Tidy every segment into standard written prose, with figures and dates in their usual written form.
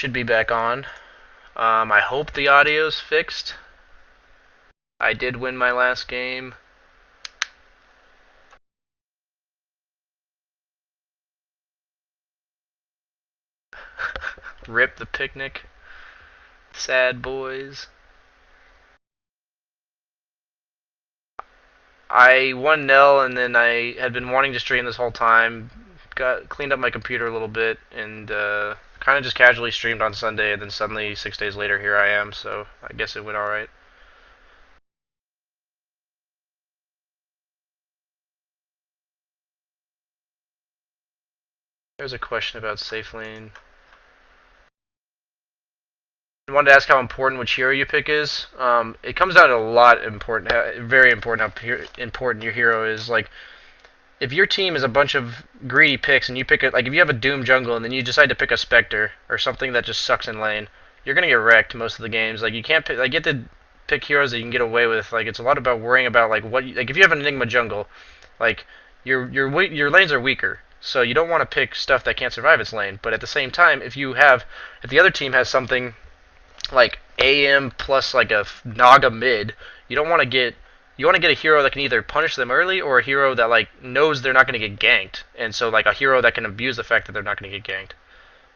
Should be back on. I hope the audio's fixed. I did win my last game. Rip the picnic. Sad boys. I won nil, and then I had been wanting to stream this whole time. Got cleaned up my computer a little bit, and kind of just casually streamed on Sunday, and then suddenly 6 days later, here I am. So I guess it went all right. There's a question about safe lane. I wanted to ask how important which hero you pick is. It comes down to a lot important, very important how important your hero is. Like, if your team is a bunch of greedy picks and you pick it, like if you have a Doom jungle and then you decide to pick a Spectre or something that just sucks in lane, you're gonna get wrecked most of the games. Like you can't pick, like you have to pick heroes that you can get away with. Like it's a lot about worrying about like what, like if you have an Enigma jungle, like your lanes are weaker. So you don't want to pick stuff that can't survive its lane. But at the same time, if the other team has something like AM plus like a Naga mid, you don't want to get you want to get a hero that can either punish them early or a hero that like knows they're not going to get ganked, and so like a hero that can abuse the fact that they're not going to get ganked.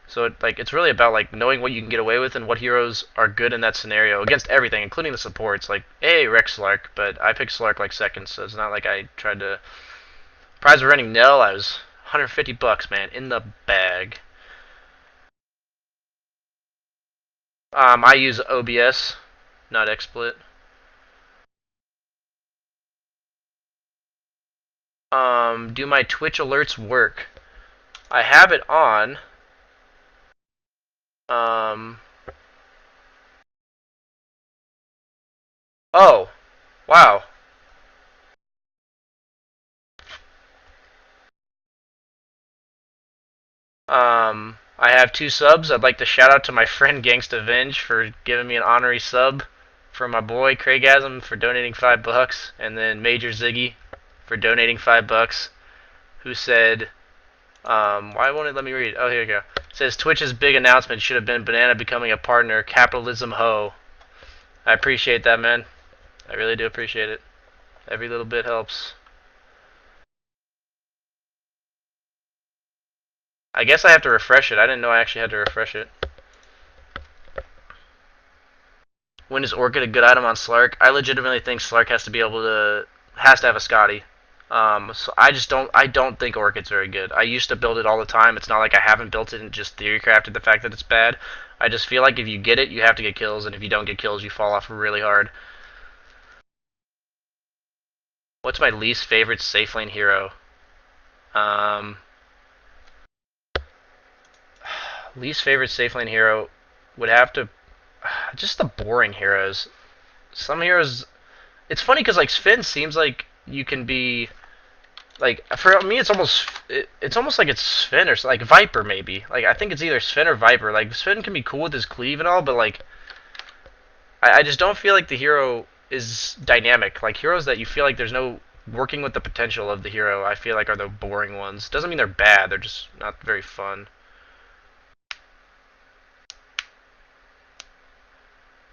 So it's really about like knowing what you can get away with and what heroes are good in that scenario against everything, including the supports. Like Rex Slark, but I picked Slark like second, so it's not like I tried to. Prize of running Nell, I was 150 bucks, man, in the bag. I use OBS, not XSplit. Do my Twitch alerts work? I have it on. Um, oh, wow. I have 2 subs. I'd like to shout out to my friend Gangsta Venge for giving me an honorary sub, for my boy Craigasm for donating $5, and then Major Ziggy for donating $5, who said, why won't it let me read? Oh, here we go. It says Twitch's big announcement should have been Banana becoming a partner. Capitalism ho. I appreciate that, man. I really do appreciate it. Every little bit helps. I guess I have to refresh it. I didn't know I actually had to refresh it. When is Orchid a good item on Slark? I legitimately think Slark has to have a Scotty. So I don't think Orchid's very good. I used to build it all the time. It's not like I haven't built it and just theory crafted the fact that it's bad. I just feel like if you get it, you have to get kills, and if you don't get kills, you fall off really hard. What's my least favorite safe lane hero? Um, Least favorite safe lane hero would have to just the boring heroes. Some heroes. It's funny because like Sven seems like you can be like for me it's almost like it's Sven or like Viper maybe. Like I think it's either Sven or Viper. Like Sven can be cool with his cleave and all, but like I just don't feel like the hero is dynamic. Like heroes that you feel like there's no working with the potential of the hero, I feel like are the boring ones. Doesn't mean they're bad. They're just not very fun.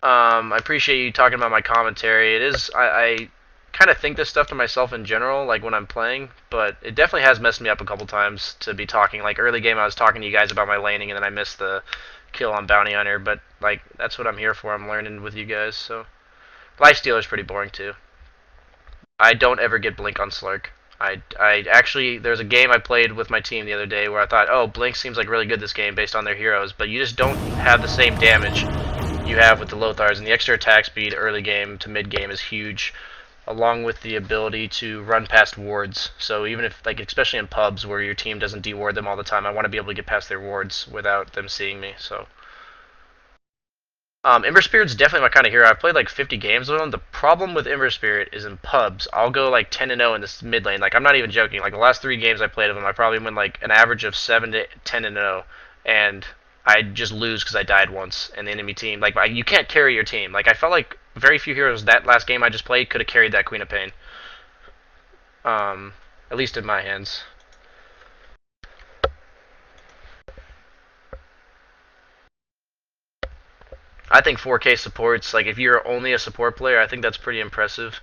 I appreciate you talking about my commentary. It is I kind of think this stuff to myself in general, like when I'm playing, but it definitely has messed me up a couple times to be talking. Like early game, I was talking to you guys about my laning, and then I missed the kill on Bounty Hunter. But like that's what I'm here for. I'm learning with you guys. So Lifestealer is pretty boring too. I don't ever get Blink on Slark. I actually there's a game I played with my team the other day where I thought, oh, Blink seems like really good this game based on their heroes, but you just don't have the same damage you have with the Lothars, and the extra attack speed early game to mid game is huge, along with the ability to run past wards. So even if, like, especially in pubs where your team doesn't deward them all the time, I want to be able to get past their wards without them seeing me. So, Ember Spirit's definitely my kind of hero. I've played like 50 games with him. The problem with Ember Spirit is in pubs, I'll go like 10-0 in this mid lane. Like I'm not even joking. Like the last 3 games I played of him, I probably win like an average of 7 to 10-0, and I just lose because I died once, and the enemy team like you can't carry your team. Like I felt like very few heroes that last game I just played could have carried that Queen of Pain. At least in my hands. I think 4K supports, like if you're only a support player, I think that's pretty impressive.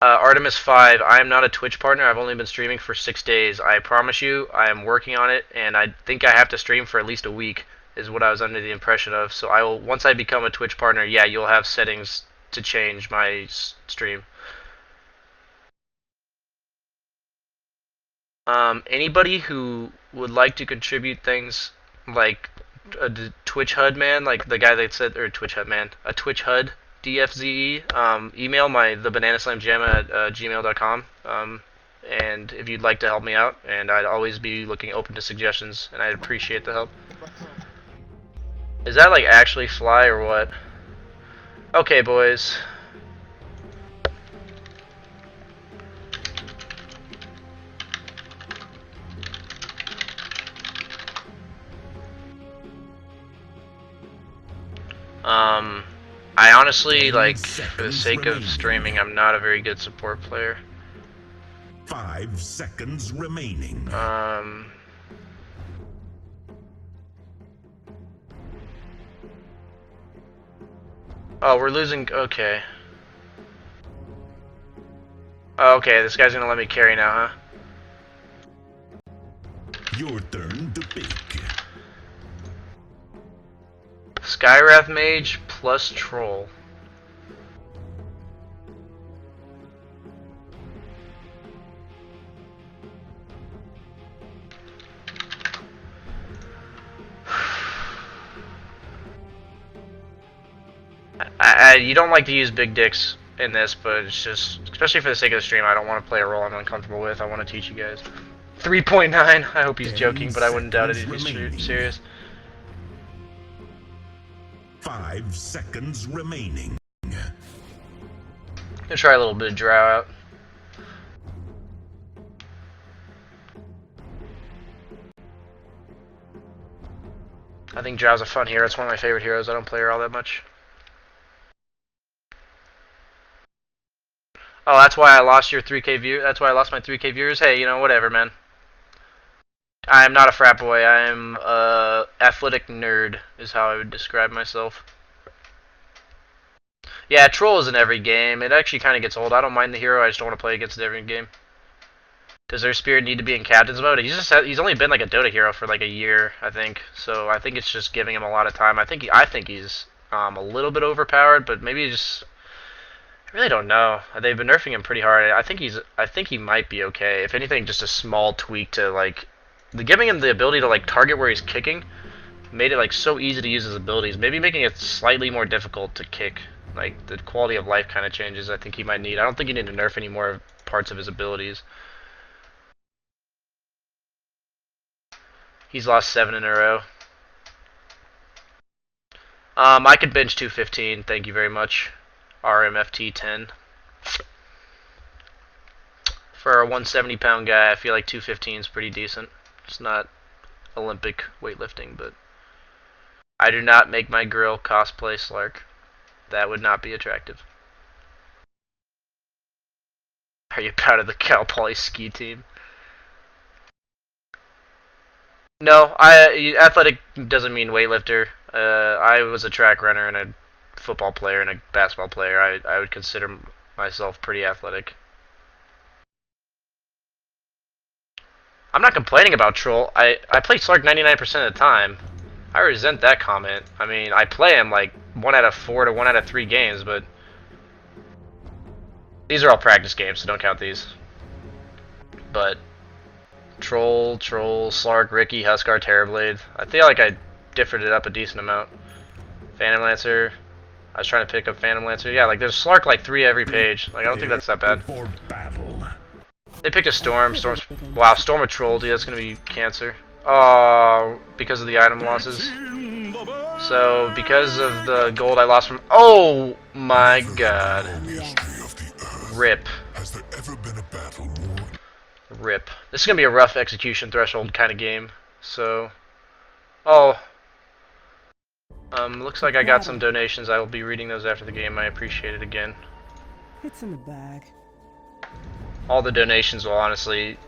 Artemis 5, I am not a Twitch partner. I've only been streaming for 6 days. I promise you, I am working on it, and I think I have to stream for at least a week, is what I was under the impression of. So I will, once I become a Twitch partner, yeah, you'll have settings to change my stream. Anybody who would like to contribute things like a Twitch HUD man, like the guy that said, or Twitch HUD man, a Twitch HUD DFZE, email my thebananaslamjam at gmail.com. And if you'd like to help me out, and I'd always be looking open to suggestions, and I'd appreciate the help. Is that like actually fly or what? Okay, boys. I honestly, like, for the sake of streaming, I'm not a very good support player. 5 seconds remaining. Oh, we're losing. Okay. Okay, this guy's gonna let me carry now, huh? Your turn to pick. Skywrath Mage plus Troll. You don't like to use big dicks in this, but it's just, especially for the sake of the stream, I don't want to play a role I'm uncomfortable with. I want to teach you guys. 3.9. I hope he's joking, but I wouldn't doubt it if he's serious. 5 seconds remaining. Gonna try a little bit of Drow out. I think Drow's a fun hero. It's one of my favorite heroes. I don't play her all that much. Oh, that's why I lost your 3K view. That's why I lost my 3K viewers. Hey, you know, whatever, man. I am not a frat boy. I am a athletic nerd, is how I would describe myself. Yeah, Troll is in every game. It actually kind of gets old. I don't mind the hero. I just don't want to play against it every game. Does their spirit need to be in captain's mode? He's only been like a Dota hero for like a year, I think. So I think it's just giving him a lot of time. I think he's a little bit overpowered, but maybe just. I really don't know. They've been nerfing him pretty hard. I think he might be okay. If anything, just a small tweak to like, giving him the ability to like target where he's kicking, made it like so easy to use his abilities. Maybe making it slightly more difficult to kick. Like the quality of life kind of changes. I think he might need. I don't think you need to nerf any more parts of his abilities. He's lost 7 in a row. I could bench 215. Thank you very much. RMFT 10. For a 170-pound guy, I feel like 215 is pretty decent. It's not Olympic weightlifting, but I do not make my girl cosplay Slark. That would not be attractive. Are you proud of the Cal Poly ski team? No, athletic doesn't mean weightlifter. I was a track runner and a football player and a basketball player. I would consider myself pretty athletic. I'm not complaining about Troll. I play Slark 99% of the time. I resent that comment. I mean, I play him like 1 out of 4 to 1 out of 3 games, but these are all practice games, so don't count these. But Troll, Slark, Riki, Huskar, Terrorblade. I feel like I differed it up a decent amount. Phantom Lancer. I was trying to pick up Phantom Lancer. Yeah, like there's Slark like 3 every page. Like I don't think that's that bad. They picked a Storm. Wow, Storm a Troll, dude. That's gonna be cancer. Oh, because of the item losses. So because of the gold I lost from. Oh my God. Rip. Rip. This is gonna be a rough execution threshold kind of game. So. Oh. Looks like I got some donations. I will be reading those after the game. I appreciate it again. It's in the bag. All the donations will honestly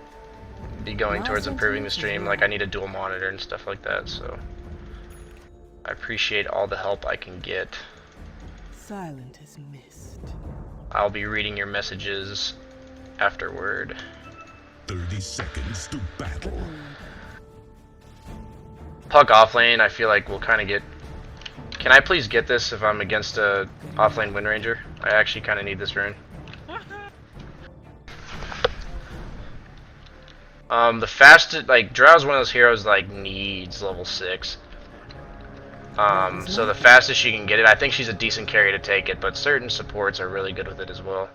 be going towards improving the stream. Like I need a dual monitor and stuff like that. So I appreciate all the help I can get. Silent as mist. I'll be reading your messages afterward. 30 seconds to battle. Puck off lane, I feel like we'll kind of get... Can I please get this if I'm against a off lane Wind Ranger? I actually kind of need this rune. The fastest, like, Drow's one of those heroes, like, needs level 6. So the fastest she can get it, I think she's a decent carry to take it, but certain supports are really good with it as well.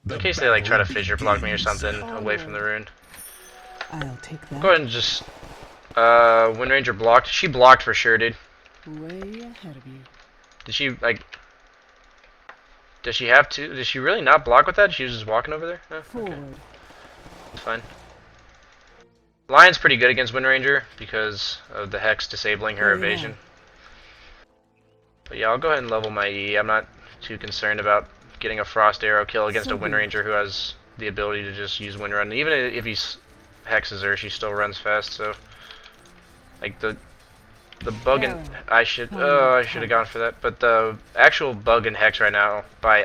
In case they, like, try to fissure block me or something away from the rune. I'll take that. Go ahead and just, Wind Ranger blocked. She blocked for sure, dude. Way ahead of you. Did she, like... Does she have to? Did she really not block with that? She was just walking over there? Oh, okay. Forward. It's fine. Lion's pretty good against Wind Ranger because of the Hex disabling her evasion. But yeah, I'll go ahead and level my E. I'm not too concerned about getting a Frost Arrow kill against a Wind Ranger who has the ability to just use Wind Run. Even if he hexes her, she still runs fast, so... Like, the bug and... I should have gone for that. But the actual bug and Hex right now,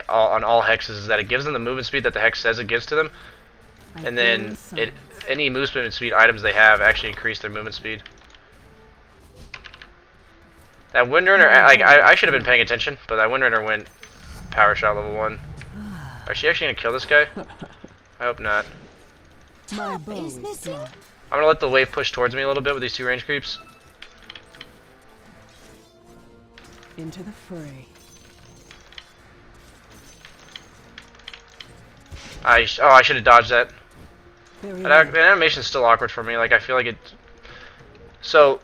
on all Hexes, is that it gives them the movement speed that the Hex says it gives to them. And then any movement speed items they have actually increase their movement speed. That Windrunner, like I should have been paying attention, but that Windrunner went power shot level 1. Is she actually gonna kill this guy? I hope not. My bow is missing. gone. I'm gonna let the wave push towards me a little bit with these 2 range creeps. Into the fray. I should have dodged that. Very That animation's still awkward for me. Like I feel like it. So,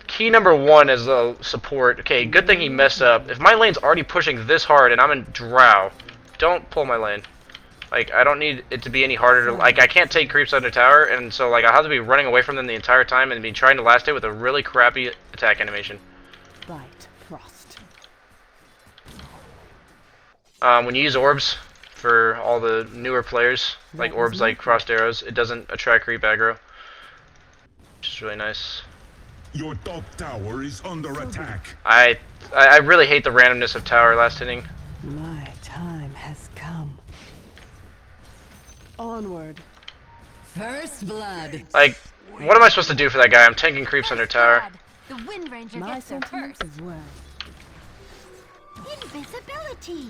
key number 1 is the support. Okay, good thing he messed up. If my lane's already pushing this hard and I'm in Drow, don't pull my lane. Like I don't need it to be any harder to. Like I can't take creeps under tower, and so like I'll have to be running away from them the entire time and be trying to last it with a really crappy attack animation. bite frost. When you use orbs for all the newer players, like orbs like Frost Arrows, it doesn't attract creep aggro, which is really nice. Your top tower is under attack. I really hate the randomness of tower last hitting. My time has come. Onward. First blood. Like, what am I supposed to do for that guy? I'm tanking creeps under tower. The Wind Ranger My gets there sentiments first. as well. Invisibility.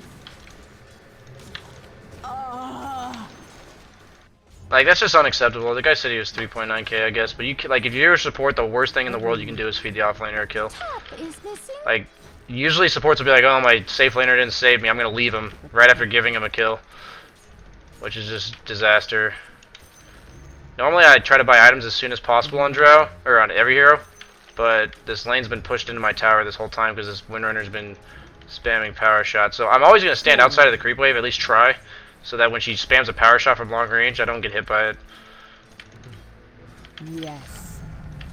Like, that's just unacceptable. The guy said he was 3.9k, I guess, but you can, like, if you're a support, the worst thing in the world you can do is feed the offlaner a kill. Top is missing. Like, usually supports will be like, oh, my safe laner didn't save me, I'm gonna leave him right after giving him a kill. Which is just disaster. Normally I try to buy items as soon as possible on Drow, or on every hero, but this lane's been pushed into my tower this whole time because this Windrunner's been spamming power shot. So I'm always gonna stand outside of the creep wave, at least try, so that when she spams a power shot from long range, I don't get hit by it. Yes.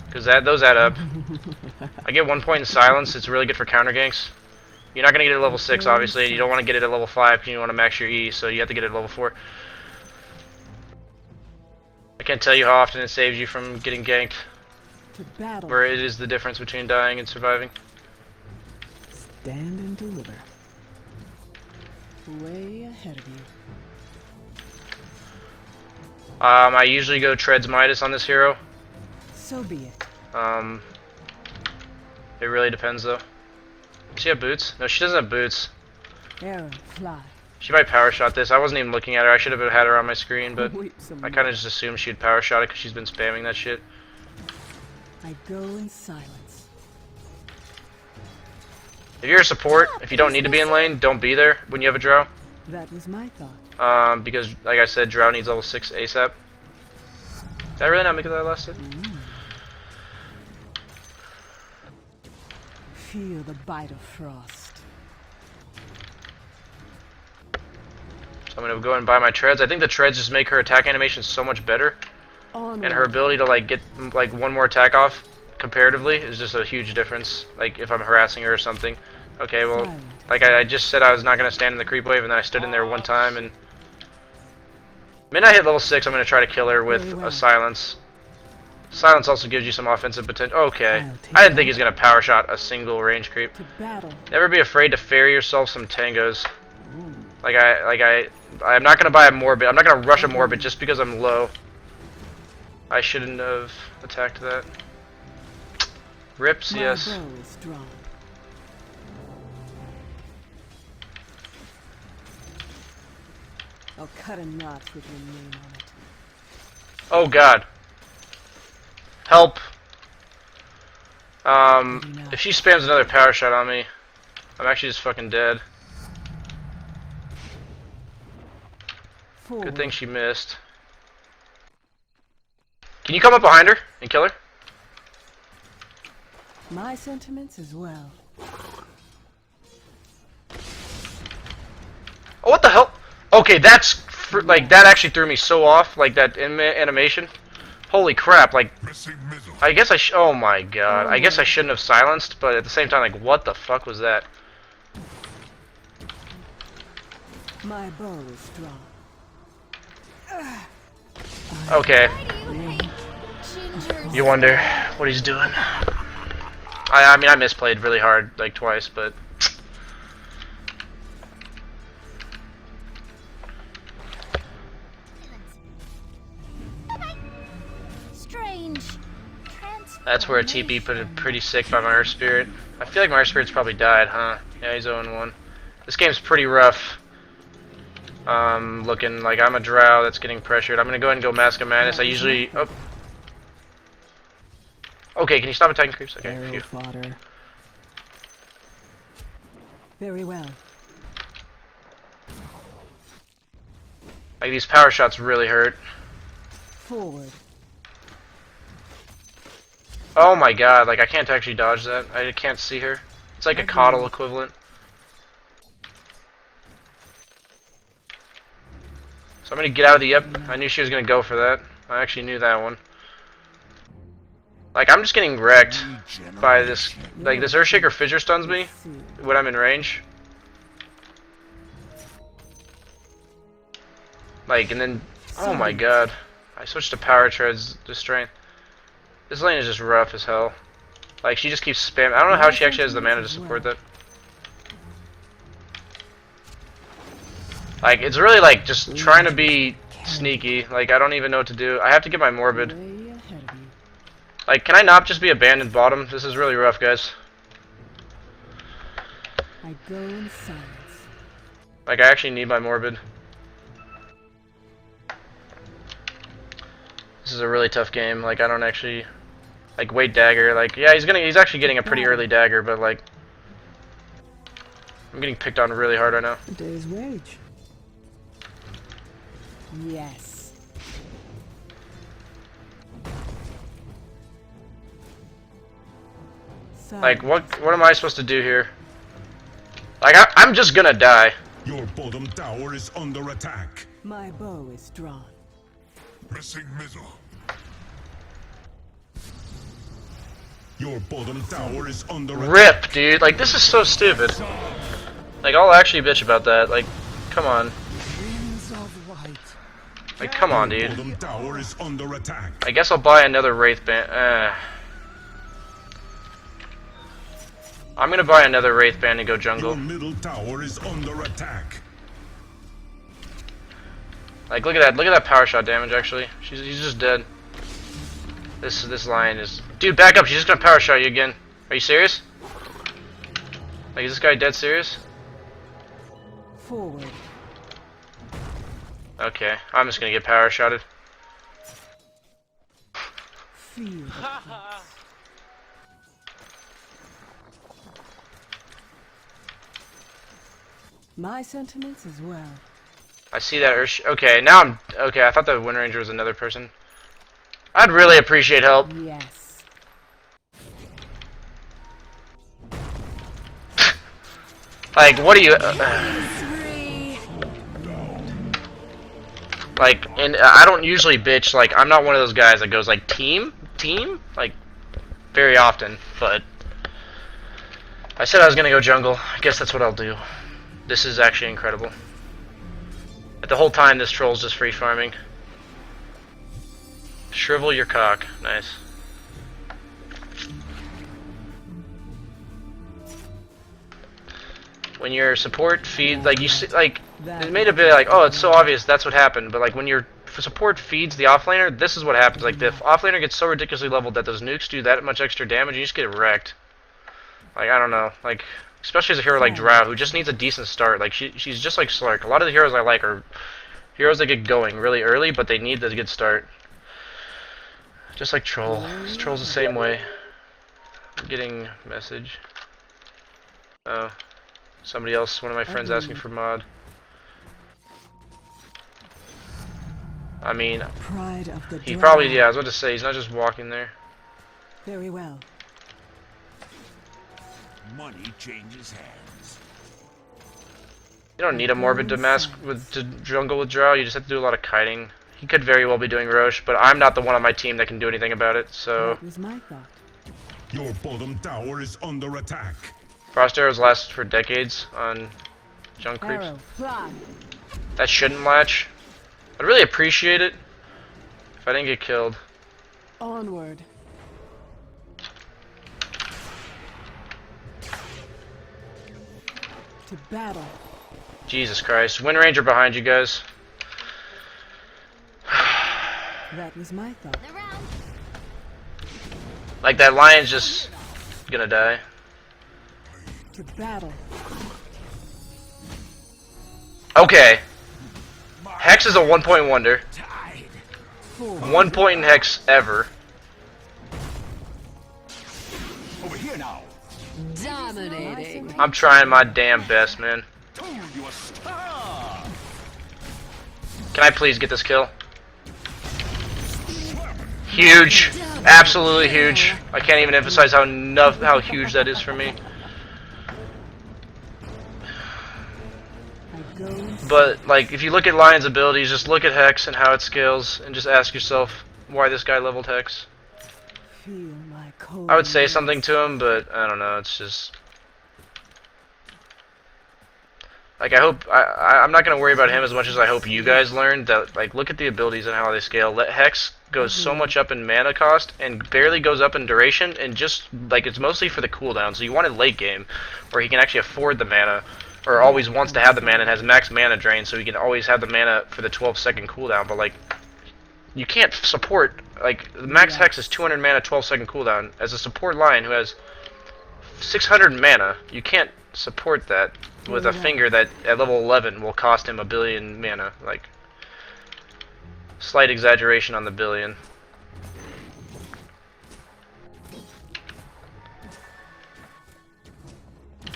Because those add up. I get 1 point in silence, it's really good for counter ganks. You're not gonna get it at level 6, obviously, and you don't want to get it at level 5 because you want to max your E, so you have to get it at level 4. I can't tell you how often it saves you from getting ganked, To battle. where it is the difference between dying and surviving. Stand and deliver. Way ahead of you. I usually go Treads Midas on this hero. So be it. It really depends though. Does she have boots? No, she doesn't have boots. Arrow, fly. She might power shot this. I wasn't even looking at her. I should have had her on my screen, but Weep some I more. kind of just assumed she'd power shot it because she's been spamming that shit. I go in silence. If you're a support, if you don't need to be in lane, don't be there when you have a Drow. That was my thought. Because, like I said, Drow needs level 6 ASAP. Did I really not make it that last hit? Feel the bite of frost. So I'm gonna go and buy my treads. I think the treads just make her attack animation so much better, Onward. and her ability to like get like one more attack off comparatively is just a huge difference. Like if I'm harassing her or something. Okay, well, Silent. like I just said, I was not gonna stand in the creep wave, and then I stood in there one time, and Midnight hit level 6, I'm going to try to kill her with Very a well. silence. Silence also gives you some offensive potential. Okay. I'll take I didn't that. think he's going to power shot a single range creep. To battle. Never be afraid to ferry yourself some tangos. I'm not gonna buy a morbid. I'm not gonna rush a morbid just because I'm low. I shouldn't have attacked that. Rips, My yes. bow is drawn. I'll cut a notch with your name on it. Oh god. Help. If she spams another power shot on me, I'm actually just fucking dead. Forward. Good thing she missed. Can you come up behind her and kill her? My sentiments as well. Oh, what the hell? Okay, that's like that actually threw me so off. Like that animation. Holy crap! Like Pressing middle. I guess oh my god. I guess I shouldn't have silenced, but at the same time, like what the fuck was that? My bow is drawn. Okay. Why do you hate gingers? You wonder what he's doing. I mean, I misplayed really hard, like twice, but Strange. that's where a TP put it pretty sick by my Earth Spirit. I feel like my Earth Spirit's probably died, huh? Yeah, he's 0-1. This game's pretty rough. Looking like I'm a drow that's getting pressured. I'm gonna go ahead and go Mask of Madness. I usually. Oh. Okay, can you stop attacking creeps? Okay, Arrow phew. fodder. Very well. Like these power shots really hurt. Forward. Oh my god, like I can't actually dodge that. I can't see her. It's like a coddle equivalent. So I'm gonna get out of the yep. I knew she was gonna go for that. I actually knew that one. Like I'm just getting wrecked by this. Like this Earthshaker fissure stuns me when I'm in range. Like and then, oh my god, I switched to power treads to strength. This lane is just rough as hell. Like she just keeps spamming. I don't know how she actually has the mana to support that. Like it's really like just trying to be sneaky. Like I don't even know what to do. I have to get my morbid. Way ahead of you. Like can I not just be abandoned bottom? This is really rough, guys. I go in silence. Like I actually need my morbid. This is a really tough game. Like I don't actually like wait dagger. Like yeah, he's actually getting a pretty early dagger, but like I'm getting picked on really hard right now. A day's wage. Yes. Like what am I supposed to do here? Like I'm just gonna die. Your bottom tower is under attack. My bow is drawn. Pressing middle. Your bottom tower is under attack. Rip, dude. Like this is so stupid. Like I'll actually bitch about that. Like, come on. Like, come on, dude. Bottom tower is under attack. I guess I'll buy another Wraith Band. I'm gonna buy another Wraith Band and go Your jungle. middle tower is under attack. Like, look at that. Look at that power shot damage. Actually, he's just dead. This line is. Dude, back up. She's just gonna power shot you again. Are you serious? Like, is this guy dead serious? Forward. Okay, I'm just gonna get power shotted. Feel the pulse. My sentiments as well. I see that Ursh. Okay, now I'm. Okay, I thought the Wind Ranger was another person. I'd really appreciate help. Yes. Like, what do you. Like, and I don't usually bitch. Like, I'm not one of those guys that goes like team, like very often. But I said I was gonna go jungle. I guess that's what I'll do. This is actually incredible. But the whole time this troll's just free farming. Shrivel your cock. Nice. When your support feed, like you see, like it made a bit like, oh, it's so obvious that's what happened. But like when your support feeds the offlaner, this is what happens. Like the offlaner gets so ridiculously leveled that those nukes do that much extra damage, you just get wrecked. Like I don't know, like especially as a hero like Drow who just needs a decent start. Like she's just like Slark. A lot of the heroes I like are heroes that get going really early, but they need a good start. Just like Troll. Troll's the same way. I'm getting message. Oh. Somebody else, one of my friends asking for mod. I mean, Pride of the he Drow. probably, yeah, I was about to say, he's not just walking there. Very well. Money changes hands. You don't need a Morbid Damask to jungle with Drow, you just have to do a lot of kiting. He could very well be doing Roche, but I'm not the one on my team that can do anything about it, so... That was my thought. Your bottom tower is under attack. Frost arrows last for decades on junk creeps. Arrow, fly. That shouldn't latch. I'd really appreciate it if I didn't get killed. Onward. To battle. Jesus Christ. Wind Ranger behind you guys. That was my thought. Around. Like that lion's just gonna die. To battle. Okay. Hex is a 1-point wonder. Forward. 1 point in Hex ever. Over here now. Dominating. I'm trying my damn best, man. Told you a star. Can I please get this kill? Huge. Absolutely huge. I can't even emphasize how huge that is for me. I go and But, like, if you look at Lion's abilities, just look at Hex and how it scales, and just ask yourself why this guy leveled Hex. feel my cold. I would say something to him, but I don't know, it's just... Like, I hope... I'm not going to worry about him as much as I hope you guys learned that, like, look at the abilities and how they scale. Hex goes so much up in mana cost and barely goes up in duration, and just, like, it's mostly for the cooldown. So you want it late game, where he can actually afford the mana, or always wants to have the mana and has max mana drain, so he can always have the mana for the 12-second cooldown. But, like, you can't support... Like, the max Hex is 200 mana, 12-second cooldown. As a support Lion who has 600 mana, you can't support that with a finger that at level 11 will cost him 1 billion mana. Like, slight exaggeration on the billion.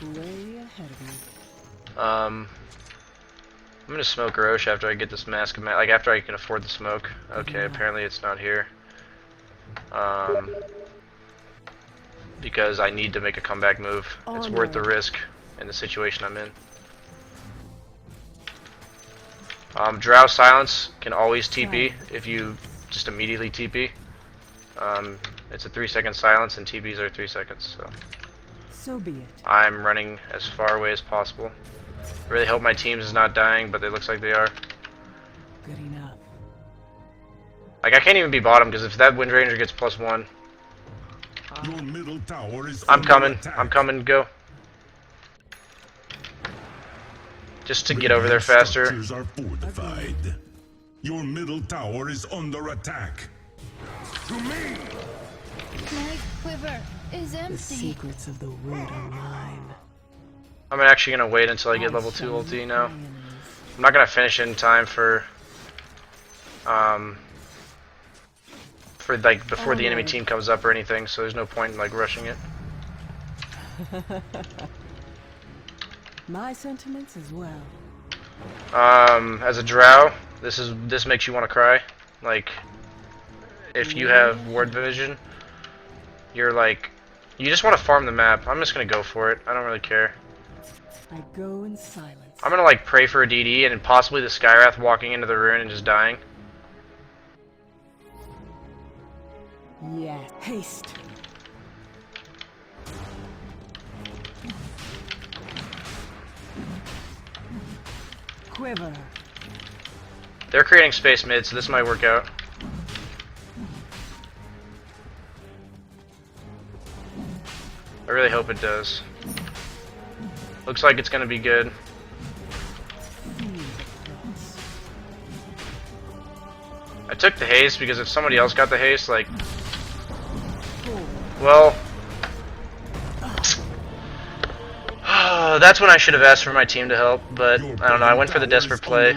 Way ahead of me. I'm gonna smoke Roche after I get this mask of like after I can afford the smoke. Okay, apparently it's not here. Because I need to make a comeback move. It's worth the risk in the situation I'm in. Drow Silence can always TP if you just immediately TP. It's a 3-second silence and TPs are 3 seconds, so So be it. I'm running as far away as possible. I really hope my team is not dying, but it looks like they are. Good enough. Like, I can't even be bottom, because if that Wind Ranger gets +1, Your middle tower is I'm under coming. attack. I'm coming, go. Just to get over there faster. Structures are fortified. Your middle tower is under attack. To me! My quiver is The empty. secrets of the wood are mine. I'm actually going to wait until I get level 2 ulti now. I'm not going to finish in time for like before the enemy team comes up or anything, so there's no point in like rushing it. My sentiments as well. As a Drow, this makes you want to cry. Like, if you have ward vision, you're like, you just want to farm the map. I'm just gonna go for it. I don't really care. I go in silence. I'm gonna like pray for a DD and possibly the Skywrath walking into the ruin and just dying. Yes. Haste. Quiver. They're creating space mid, so this might work out. I really hope it does. Looks like it's gonna be good. I took the haste because if somebody else got the haste, like, well, that's when I should have asked for my team to help, but I don't know, I went for the desperate play.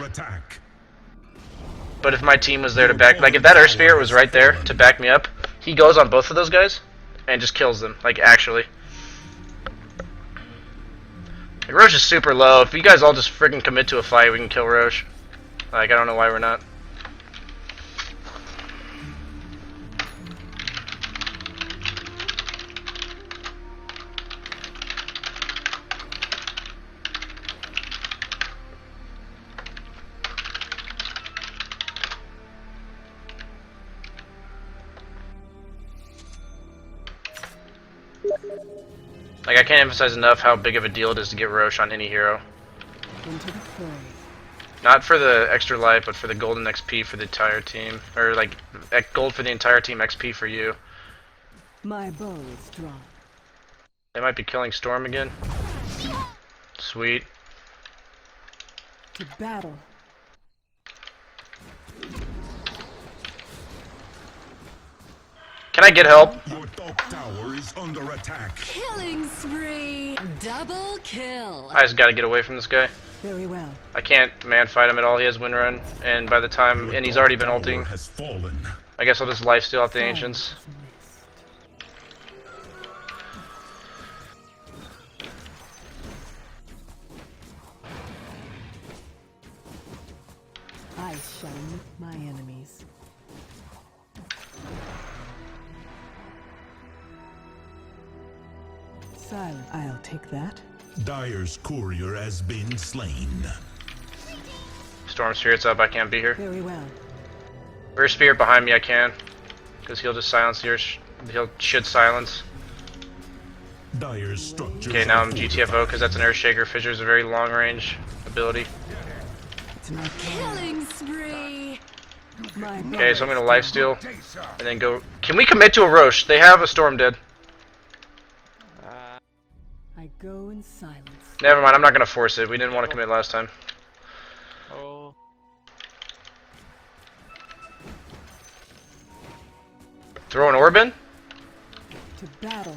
But if my team was there to back, like if that Earth Spirit was right there to back me up, he goes on both of those guys and just kills them, like actually. Like, Roche is super low. If you guys all just freaking commit to a fight, we can kill Roche. Like, I don't know why we're not. Like, I can't emphasize enough how big of a deal it is to get Roche on any hero. Into the fray. Not for the extra life, but for the golden XP for the entire team. Or, like, gold for the entire team, XP for you. My bow is drawn. They might be killing Storm again. Sweet. To battle. Can I get help? Your top tower is under attack. Killing spree! Double kill! I just gotta get away from this guy. Very well. I can't man fight him at all. He has win run, and by the time, and he's already been ulting. Has fallen. I guess I'll just lifesteal off the ancients. I shun my enemies. Silent. I'll take that. Dire's courier has been slain. Storm Spirit's up. I can't be here. Very well. Earth Spirit behind me. I can, because he'll just silence here. Should silence. Dire's structures. Okay, now I'm GTFO because that's an Earthshaker. Fissure is a very long range ability. It's my Killing spree! my Okay, so I'm gonna lifesteal and then go. Can we commit to a Roche? They have a Storm dead. I go in silence. Never mind. I'm not gonna force it. We didn't want to commit last time. Oh. Throw an orb in? To battle.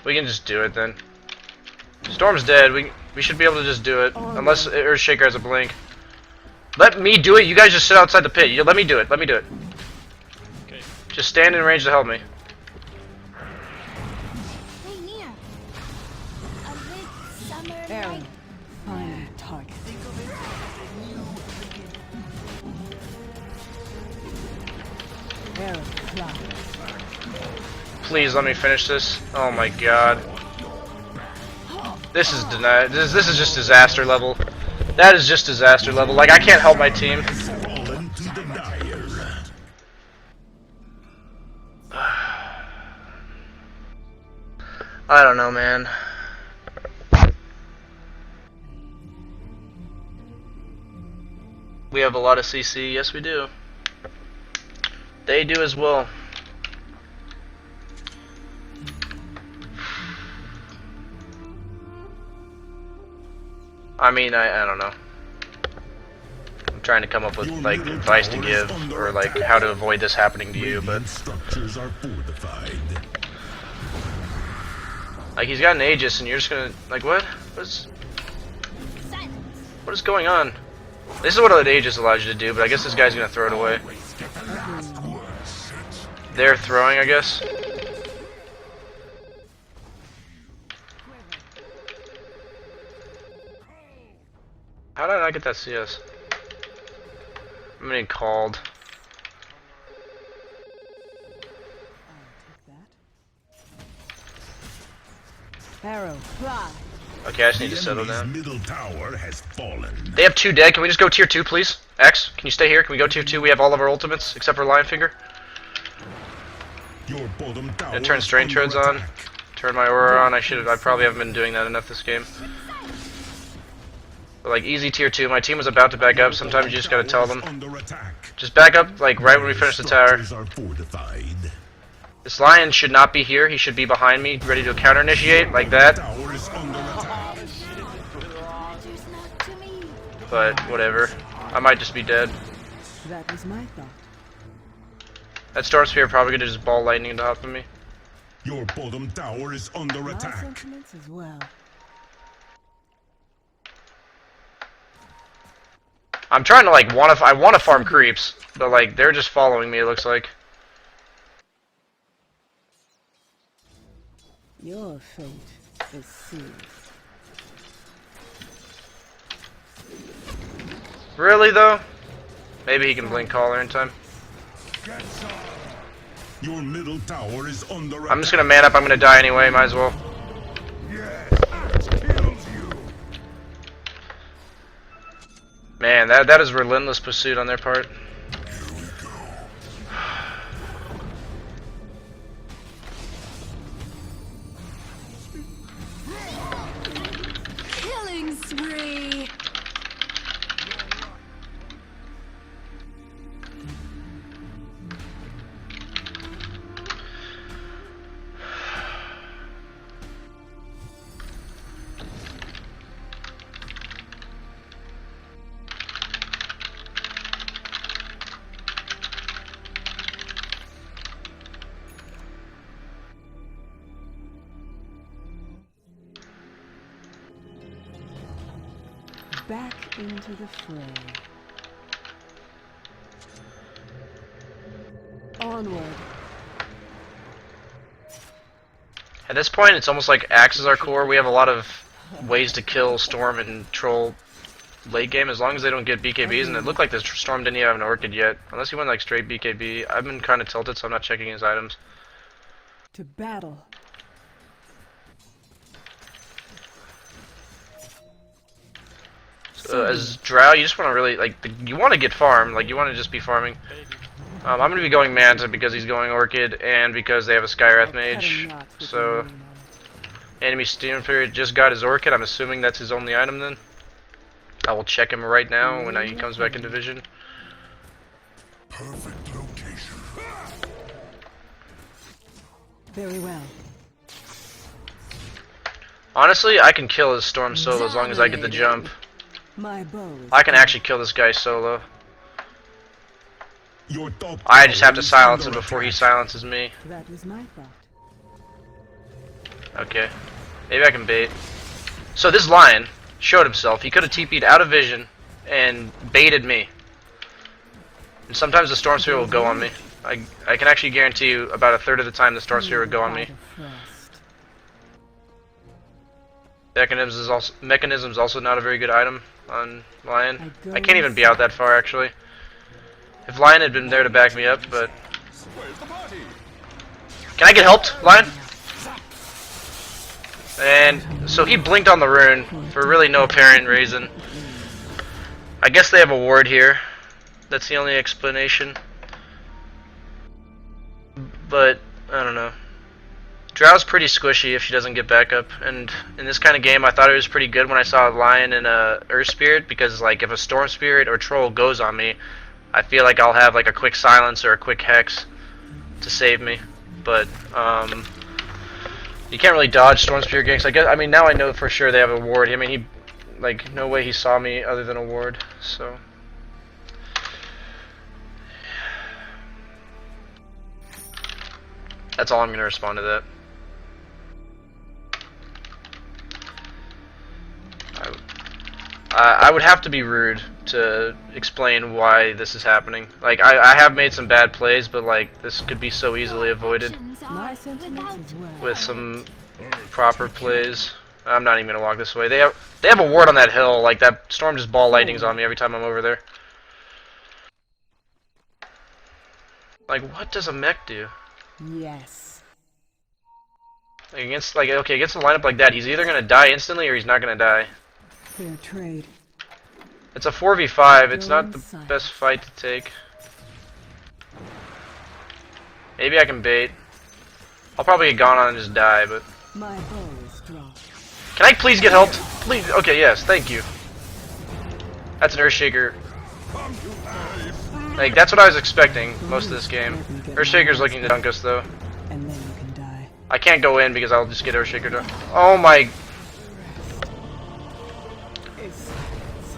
We can just do it then. Storm's dead. We should be able to just do it. Unless Earthshaker has a blink. Let me do it. You guys just sit outside the pit. Let me do it. Let me do it. Okay. Just stand in range to help me. Stay near. A midsummer Arrow. night. Find target. Arrow. Fly. Please let me finish this. Oh my god. This is denied. This is just disaster level. That is just disaster level. Like, I can't help my team. Fallen to the Dire. I don't know, man. We have a lot of CC. Yes, we do. They do as well. I mean, I don't know. I'm trying to come up with, like, advice to give, or, like, how to avoid this happening to you, but, Structures are fortified. like, he's got an Aegis, and you're just gonna, like, what? What is going on? This is what an Aegis allows you to do, but I guess this guy's gonna throw it away. They're throwing, I guess. How did I not get that CS? I'm getting called. Take that. Arrow. Fly. Okay, I just need The to settle enemy's down. middle tower has fallen. They have 2 dead. Can we just go tier 2, please? X, can you stay here? Can we go tier 2? We have all of our ultimates except for Lionfinger. Your bottom tower Gonna turn is Strange under Treads on. attack. Turn my aura on. I probably haven't been doing that enough this game. But, like, easy tier 2. My team was about to back up. Sometimes you just gotta tell them. Under attack. Just back up, like, right when we finish the tower. Structures are fortified. This lion should not be here. He should be behind me, ready to counter initiate, like that. Tower is under attack. Matters not to me. But, whatever. I might just be dead. That was my thought. That Storm Spear probably gonna just ball lightning to top of me. Your bottom tower is under My attack. sentiments as well. I'm trying to, like, I wanna farm creeps, but, like, they're just following me, it looks like. Your fate is sealed. Really, though? Maybe he can blink collar in time. Your middle tower is under attack. I'm just gonna man up, I'm gonna die anyway, might as well. Kills you. Man, that is relentless pursuit on their part. Killing spree. Back into the fray. Onward. At this point, it's almost like Axe is our core. We have a lot of ways to kill Storm and Troll late game, as long as they don't get BKBs, and it looked like this Storm didn't even have an Orchid yet. Unless he went like straight BKB. I've been kind of tilted, so I'm not checking his items. To battle. As Drow, you just want to really, like, you want to get farmed, like, you want to just be farming. I'm going to be going Manta because he's going Orchid, and because they have a Skywrath Mage, so... Enemy Steam Period just got his Orchid, I'm assuming that's his only item then. I will check him right now when he comes back in Division. Perfect location. Very well. Honestly, I can kill his Storm solo as long as I get the jump. My bow is I can actually kill this guy solo. Your top I just have to tower is silence him under before he attack. silences me. That was my thought. Okay. Maybe I can bait. So this lion showed himself. He could have TP'd out of vision and baited me. And sometimes the Storm Sphere will go on me. I can actually guarantee you about a third of the time the Storm Sphere will go on me. Mechanism's also not a very good item on Lion. I can't even be out that far actually. If Lion had been there to back me up, but... Can I get helped, Lion? And so he blinked on the rune for really no apparent reason. I guess they have a ward here. That's the only explanation. But, I don't know. Drow's pretty squishy if she doesn't get back up, and in this kind of game I thought it was pretty good when I saw a Lion and a Earth Spirit, because like if a Storm Spirit or Troll goes on me, I feel like I'll have like a quick silence or a quick hex to save me. But you can't really dodge Storm Spirit ganks. I mean now I know for sure they have a ward. I mean he, like, no way he saw me other than a ward, so... That's all I'm gonna respond to that. I would have to be rude to explain why this is happening. Like, I have made some bad plays, but like, this could be so easily avoided My sentiments as well. with some proper plays. I'm not even gonna walk this way. They have a ward on that hill. Like, that Storm just ball lightnings on me every time I'm over there. Like, what does a mech do? Yes. Like, against a lineup like that, he's either gonna die instantly or he's not gonna die. Fair trade. It's a 4v5, it's not the best fight to take. Maybe I can bait. I'll probably get gone on and just die, but... My bow is drawn. Can I please get helped? Please, okay, yes, thank you. That's an Earthshaker. Like, that's what I was expecting most of this game. Earthshaker's looking to dunk us, though. And then you can die. I can't go in because I'll just get Earthshaker done. Oh my...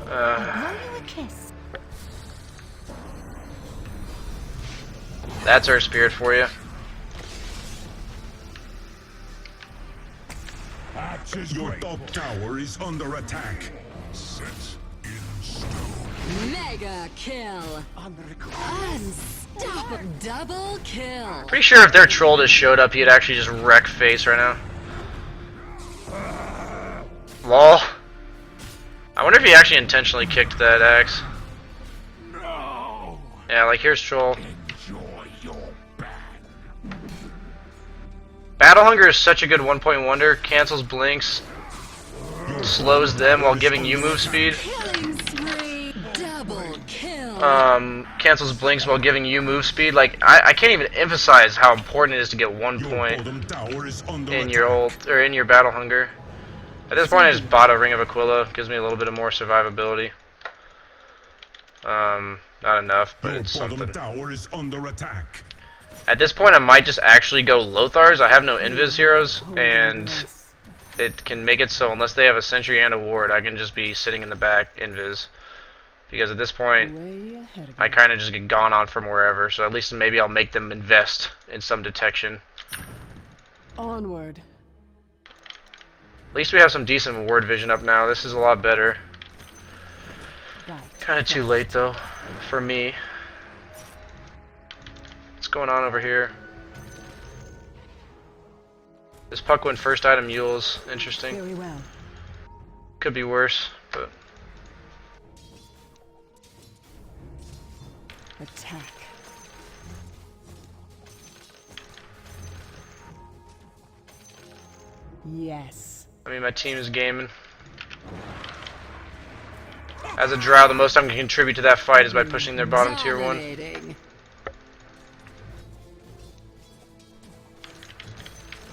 Blow you a kiss. That's Earth Spirit for you. Your top tower is under attack. Set in stone. Mega kill. Unstoppable. Double kill. Pretty sure if their troll just showed up, he'd actually just wreck face right now. Lol. I wonder if he actually intentionally kicked that axe. Yeah, like here's troll. Battle Hunger is such a good 1-point wonder. Cancels blinks, slows them while giving you move speed. Killing spree. Double kill. Cancels blinks while giving you move speed. Like I can't even emphasize how important it is to get 1 Your point bottom tower is under in attack. your ult or in your Battle Hunger. At this point, I just bought a Ring of Aquila. Gives me a little bit of more survivability. Not enough, but Your it's bottom something. tower is under attack. At this point, I might just actually go Lothar's. I have no Invis heroes, and it can make it so unless they have a Sentry and a Ward, I can just be sitting in the back Invis. Because at this point, Way ahead of I you. kind of just get gone on from wherever. So at least maybe I'll make them invest in some detection. Onward. At least we have some decent Ward vision up now. This is a lot better. Right. Kind of too late though, for me. What's going on over here? This puck went first item mules. Interesting. Very well. Could be worse, but Attack. Yes. I mean my team is gaming. As a drow, the most I'm going to contribute to that fight is by pushing their bottom tier 1. Dominating.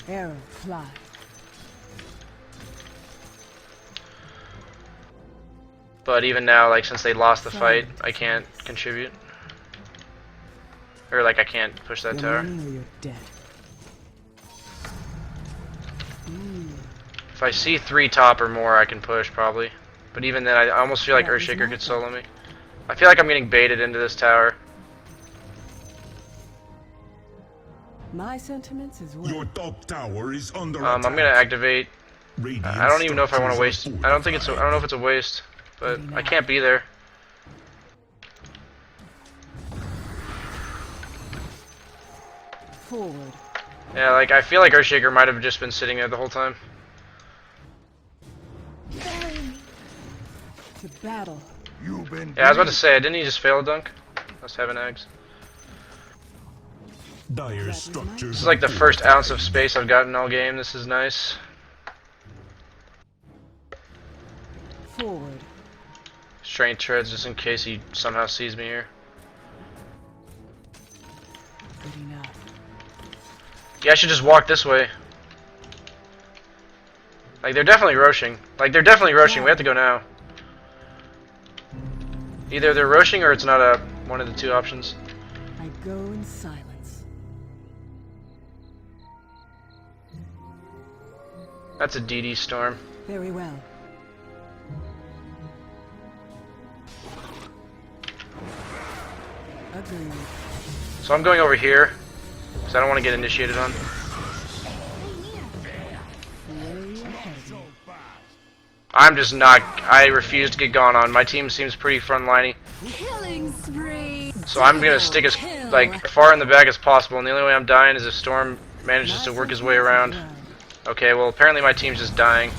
Arrow fly. But even now, like since they lost the fight, I can't contribute. Or like I can't push that You're tower. running or you're dead. If I see 3 top or more, I can push probably. But even then, I almost feel like That was Earthshaker my could solo me. I feel like I'm getting baited into this tower. My sentiments as well. Your top tower is under I'm attack. gonna activate. Radiant I don't even know if I want to structures waste. are I don't think it's. I don't know if it's a waste, but I can't be there. Forward. Yeah, like I feel like Earthshaker might have just been sitting there the whole time. To battle. You've been Yeah, I was about to say, didn't he just fail a dunk? Must have an eggs. dire structures. This is like the first ounce of space I've gotten all game. This is nice. Forward. Strength treads just in case he somehow sees me here. Good enough. Yeah, I should just walk this way. Like they're definitely rushing. Like they're definitely rushing. We have to go now. Either they're rushing or it's not a one of the 2 options. I go in silence. That's a DD storm. Very well. Agreed. So I'm going over here because I don't want to get initiated on. Way ahead of you. I'm just not. I refuse to get gone on. My team seems pretty frontliney, Killing spree. so I'm gonna stick as like far in the back as possible. And the only way I'm dying is if Storm manages to work his way around. Okay, well apparently my team's just dying.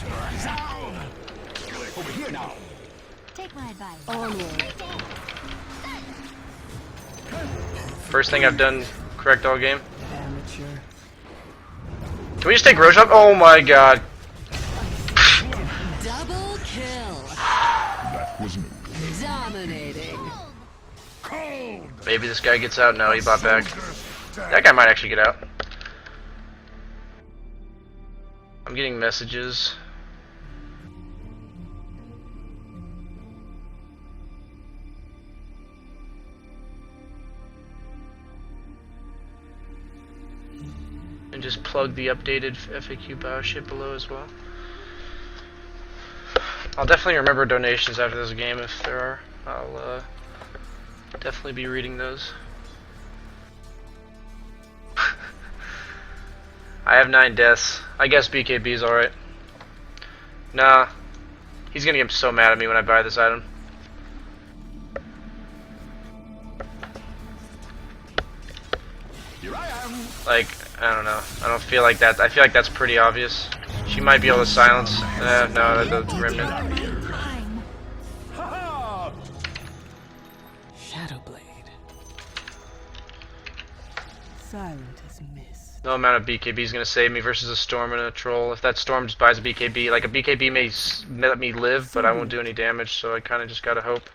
Take my advice. Onward. First thing I've done correct all game. Amateur. Can we just take Roche up? Oh my god. Double kill. Dominating. Maybe this guy gets out. No, he bought back. That guy might actually get out. I'm getting messages. And just plug the updated FAQ bio shit below as well. I'll definitely remember donations after this game if there are. I'll definitely be reading those. I have 9 deaths. I guess BKB's alright. Nah. He's gonna get so mad at me when I buy this item. Like, I don't know. I don't feel like that. I feel like that's pretty obvious. She might be able to silence. No, the remnant. Time. Shadowblade. Silent as mist. No amount of BKB is going to save me versus a Storm and a Troll. If that Storm just buys a BKB, like a BKB may let me live, but I won't do any damage, so I kind of just got to hope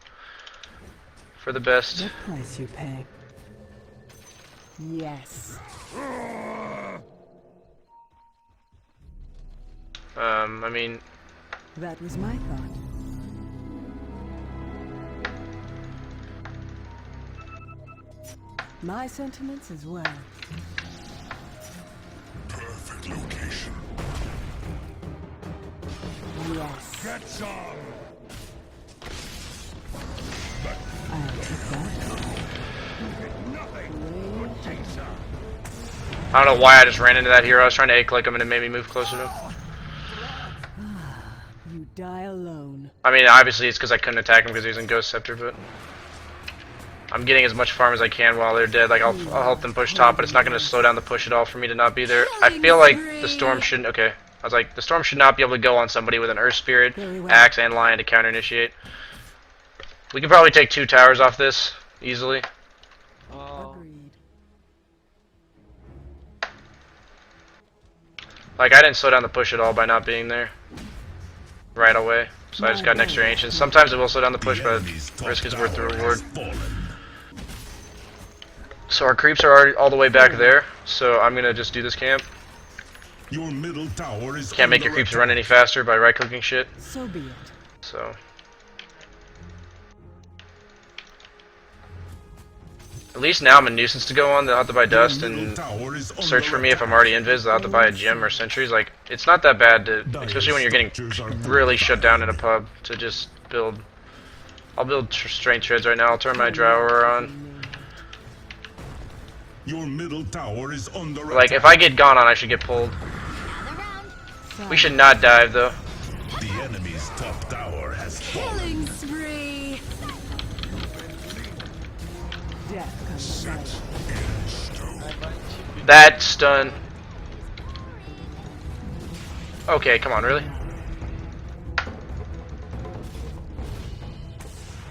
for the best. What price you pay? Yes. I mean, That was my thought. My sentiments as well. Perfect location. Yes. Get some. I'll take that. Nothing. Way ahead. I don't know why I just ran into that hero. I was trying to A-click him and it made me move closer to him. You die alone. I mean, obviously it's because I couldn't attack him because he was in Ghost Scepter, but I'm getting as much farm as I can while they're dead. Like, I'll help them push top, but it's not going to slow down the push at all for me to not be there. I feel like the Storm shouldn't... Okay. I was like, the Storm should not be able to go on somebody with an Earth Spirit, Very well. Axe, and Lion to counter-initiate. We can probably take 2 towers off this, easily. Oh, Agreed. Like, I didn't slow down the push at all by not being there right away. So I just got an extra Ancient. Sometimes it will slow down the push, but risk is worth the reward. So our creeps are already all the way back there, so I'm gonna just do this camp. Your middle tower is Can't make your under creeps run any faster by right-clicking shit, So be it. so... At least now I'm a nuisance to go on. They'll have to buy dust and search for me if I'm already invis. They'll have to buy a gem or sentries. Like, it's not that bad to, especially when you're getting really shut down in a pub, to just build. I'll build strength treads right now. I'll turn my Drower on. Your middle tower is under Like, if I get gone on, I should get pulled. Gather round. We should not dive though. The enemy's top tower has fallen. Killing spree. Death comes silent. That stun. Okay, come on, really?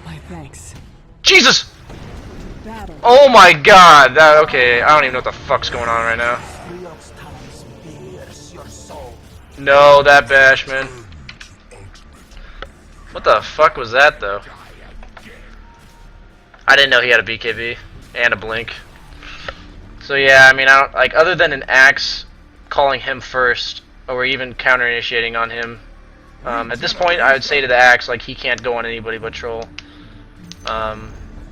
My thanks. Jesus! Battle. Oh my god! That okay? I don't even know what the fuck's going on right now. No, that bash, man. What the fuck was that, though? I didn't know he had a BKB and a blink. So yeah, I mean, I don't like other than an axe calling him first, or even counter initiating on him. At this point, I would say to the axe like he can't go on anybody but troll.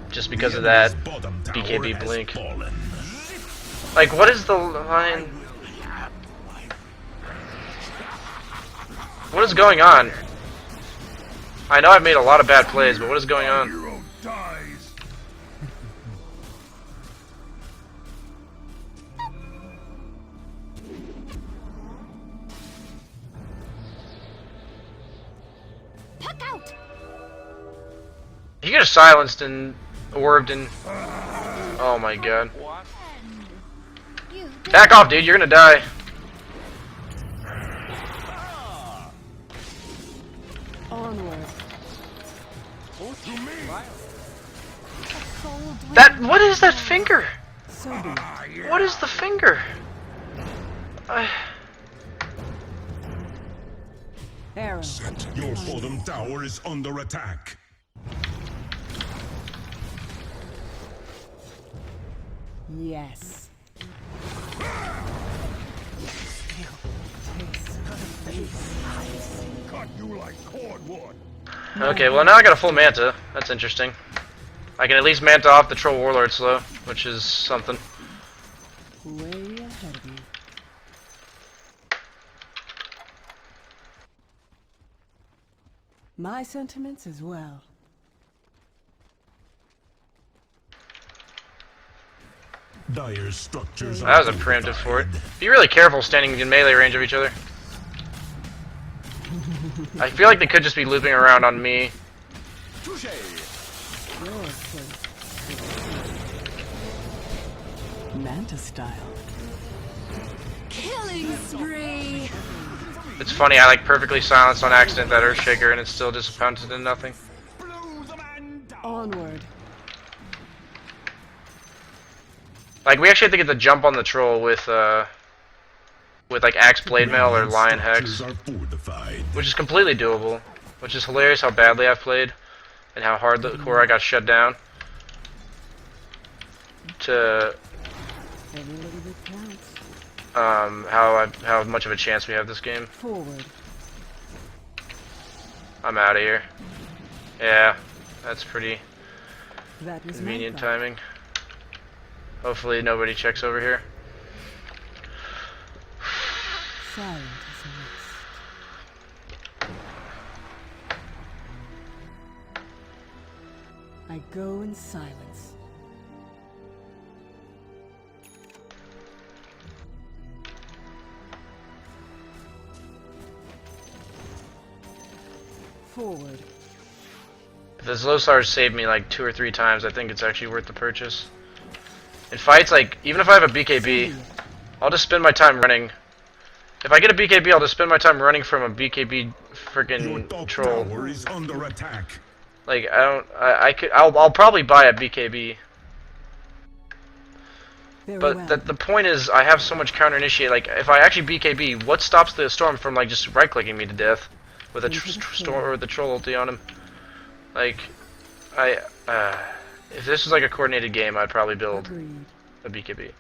Just because of that BKB blink. Like, what is the line? What is going on? I know I've made a lot of bad plays, but what is going on? Hero dies. Puck out. He could have silenced and orbed and... Oh my god. what? You did Back off, dude. You're gonna die. Onward. To me. cold That... What is that finger? So be it. What is the finger? Arrow. Your bottom tower is under attack. Yes. Cut you like cordwood. Okay, well now I got a full Manta. That's interesting. I can at least Manta off the Troll Warlord slow, which is something. Way ahead of you. My sentiments as well. Dire structures That was a preemptive for it. Be really careful standing in melee range of each other. I feel like they could just be looping around on me. Your place. Manta style. Killing spree. It's funny, I like perfectly silenced on accident that Earthshaker and it's still disappointed in nothing. Onward. Like, we actually have to get the jump on the troll with like Axe Blade Mail or Lion Hex, Structures are fortified. which is completely doable. Which is hilarious how badly I've played and how hard the core I got shut down. To Every little bit counts. how much of a chance we have this game. Forward. I'm out of here. Yeah, that's pretty That was my convenient thought. timing. Hopefully nobody checks over here. Silent as a mist. I go in silence. Forward. If this Losar saved me like 2 or 3 times, I think it's actually worth the purchase. In fights, like, even if I have a BKB, I'll just spend my time running. If I get a BKB, I'll just spend my time running from a BKB Your freaking top troll. tower is under attack. Like, I'll probably buy a BKB. Very But well. the point is, I have so much counter initiate. Like, if I actually BKB, what stops the storm from like just right clicking me to death with a storm or the troll ulti on him? Like, if this was like a coordinated game, I'd probably build Agreed. a BKB.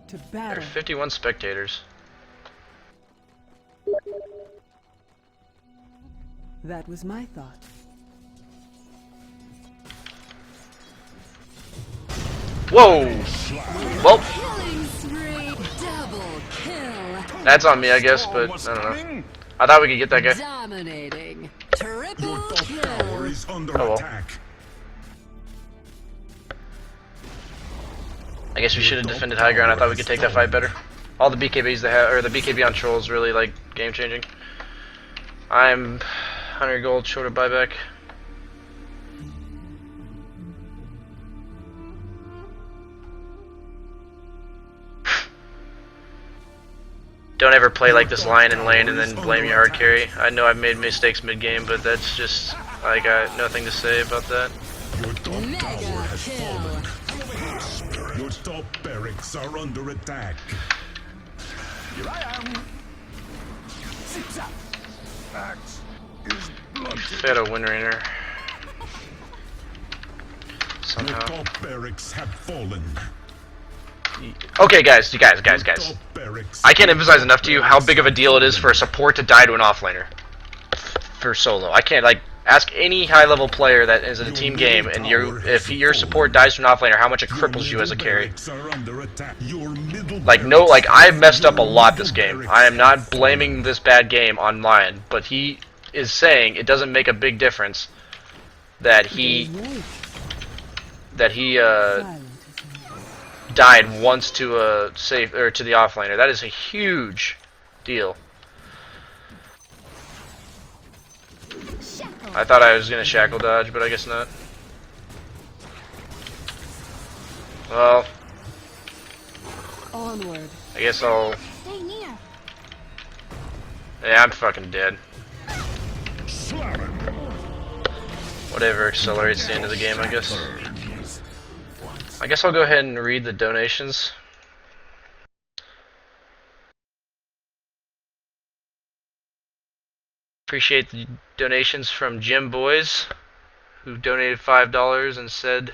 To There battle. are 51 spectators. That was my thought. Whoa! Well, Killing spree. Double kill. that's on me, I guess, but I don't know. I thought we could get that guy. Dominating. Triple Your top tower kill. is under Oh, well. attack. I guess we should have defended high ground. I thought we could take that fight better. All the BKBs they have, or the BKB on trolls, really like game changing. I'm 100 gold short of buyback. Don't ever play like this lion in lane and then blame your hard carry. I know I've made mistakes mid game, but that's just, I got nothing to say about that. Your top tower Mega has kill. fallen. Your top barracks are under attack. Here I am. Zip-zap. Axe is blunted. If I had a Wind Rainer. Your Somehow. top barracks have fallen. Okay, guys. Your top barracks I can't emphasize enough to you how big of a deal it is for a support to die to an offlaner for solo. I can't like ask any high-level player that is in a team game, and if your support dies to an offlaner, how much it cripples you as a carry. Like no, like I've messed up a lot this game. I am not blaming this bad game on Lion, but he is saying it doesn't make a big difference that he Silent as a mist. died once to a safe or to the offlaner. That is a huge deal. Shackle. I thought I was gonna shackle dodge, but I guess not. Well, Onward. I guess I'll. Stay near. Yeah, I'm fucking dead. Whatever accelerates the end of the game, I guess. I guess I'll go ahead and read the donations. Appreciate the donations from Jim Boys, who donated $5 and said,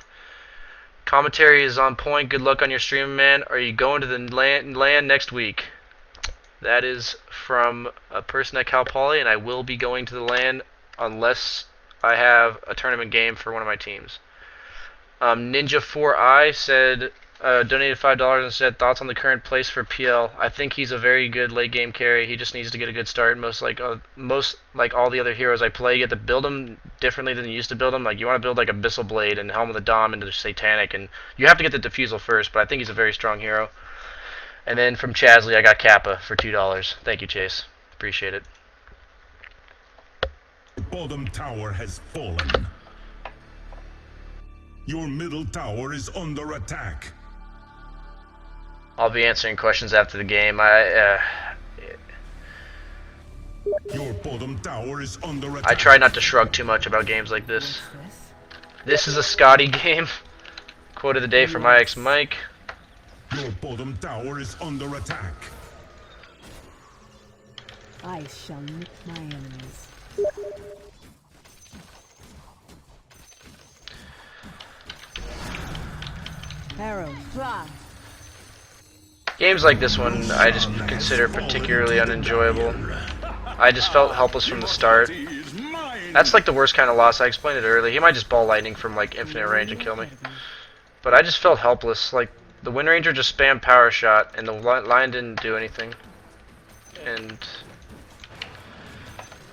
"Commentary is on point. Good luck on your stream, man. Are you going to the land next week?" That is from a person at Cal Poly, and I will be going to the LAN unless I have a tournament game for one of my teams. Ninja4i said, donated $5 and said thoughts on the current place for PL. I think he's a very good late game carry. He just needs to get a good start. Most like all the other heroes I play, you have to build them differently than you used to build them. Like you want to build like Abyssal Blade and Helm of the Dom into the Satanic, and you have to get the Diffusal first. But I think he's a very strong hero. And then from Chasley, I got Kappa for $2. Thank you, Chase. Appreciate it. Bottom tower has fallen. Your middle tower is under attack. I'll be answering questions after the game. Your bottom tower is under attack. I try not to shrug too much about games like this. What's this? This is a Scotty game. Quote of the day from my ex Mike. Your bottom tower is under attack. I shall nick my enemies. Arrow, fly. Games like this one I just consider particularly unenjoyable. I just felt helpless from the start. That's like the worst kind of loss. I explained it earlier. He might just ball lightning from like infinite range and kill me. But I just felt helpless. Like the Wind Ranger just spammed power shot and the line didn't do anything. And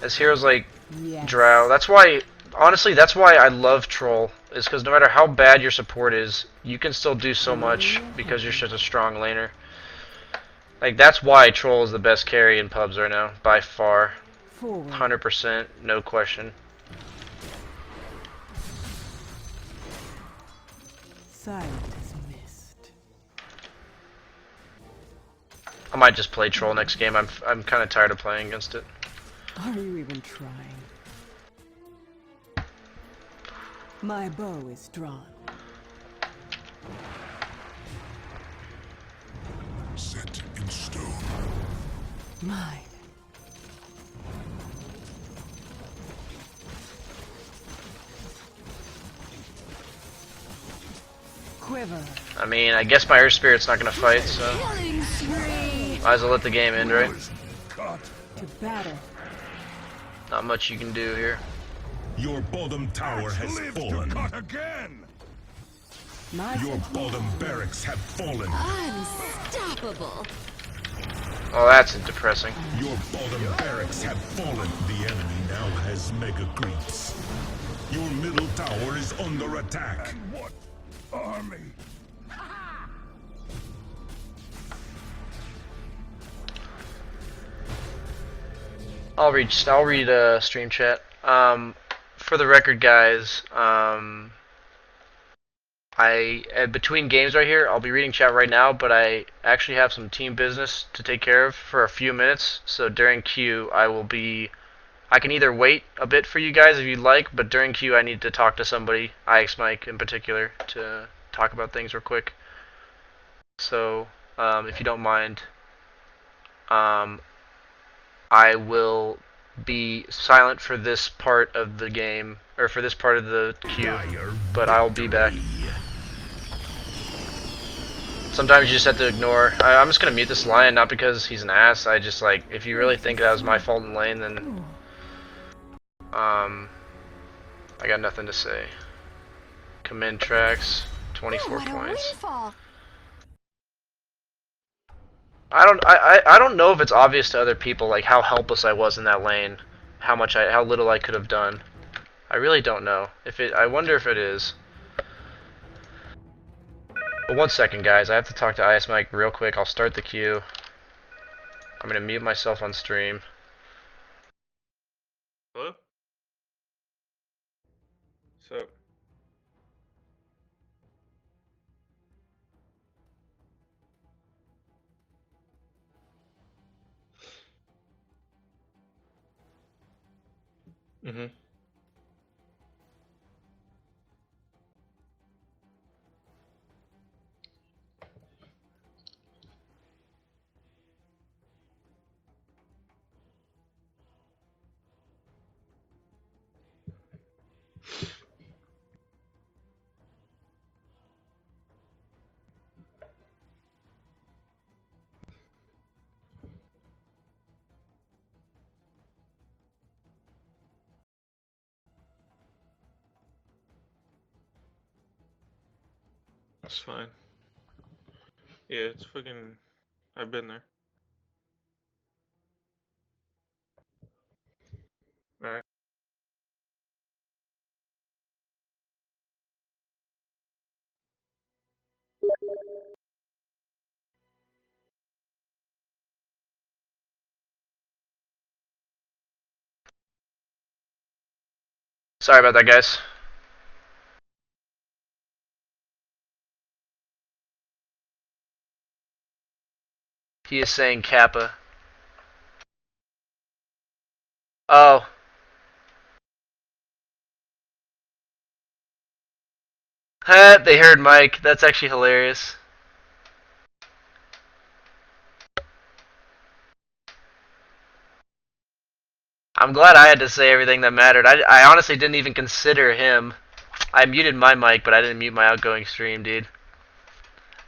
as heroes like Yes. Drow, that's why honestly that's why I love Troll. Is because no matter how bad your support is, you can still do so much because you're such a strong laner. Like that's why Troll is the best carry in pubs right now, by far. Forward. 100%, no question. Silent as mist. I might just play Troll next game. I'm kind of tired of playing against it. Are you even trying? My bow is drawn. Set in stone. Mine. Quiver. I mean, I guess my Earth Spirit's not gonna fight, so Killing spree. might as well let the game end, right? Cut. To battle. Not much you can do here. Your bottom tower has fallen. again. My Your bottom barracks have fallen. Unstoppable. Oh, that's depressing. Your bottom barracks have fallen. The enemy now has mega creeps. Your middle tower is under attack. What army? I'll read stream chat. For the record, guys, between games right here, I'll be reading chat right now, but I actually have some team business to take care of for a few minutes. So during queue, I can either wait a bit for you guys if you'd like, but during queue, I need to talk to somebody, IX Mike in particular, to talk about things real quick. So if you don't mind, I will be silent for this part of the game, or for this part of the queue, but I'll be back. Sometimes you just have to ignore. I'm just gonna mute this lion, not because he's an ass. I just like, if you really think that was my fault in lane, then I got nothing to say. Command tracks, 24 What a points. windfall. I don't know if it's obvious to other people like how helpless I was in that lane, how little I could have done. I really don't know. I wonder if it is. But 1 second, guys. I have to talk to IS Mike real quick. I'll start the queue. I'm gonna mute myself on stream. Hello? So. Mm-hmm. That's fine. Yeah, it's fucking. I've been there. Alright. Sorry about that, guys. He is saying Kappa. Oh. They heard Mike. That's actually hilarious. I'm glad I had to say everything that mattered. I honestly didn't even consider him. I muted my mic, but I didn't mute my outgoing stream, dude.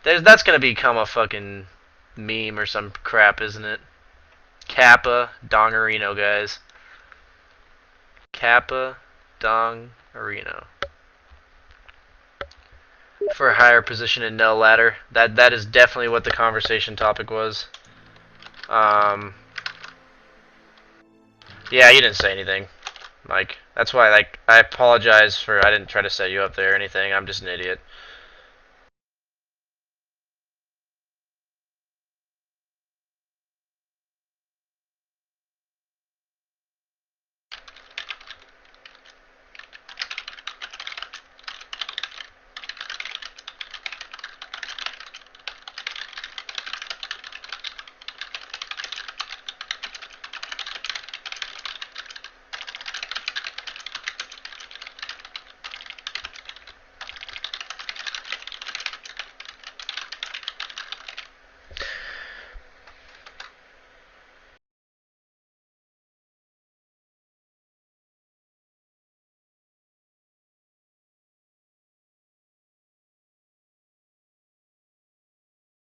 That's gonna become a fucking meme or some crap, isn't it? Kappa Dongarino, guys. Kappa Dongarino. For a higher position in no ladder. That is definitely what the conversation topic was. Yeah, you didn't say anything, Mike. That's why, like, I apologize for I didn't try to set you up there or anything. I'm just an idiot.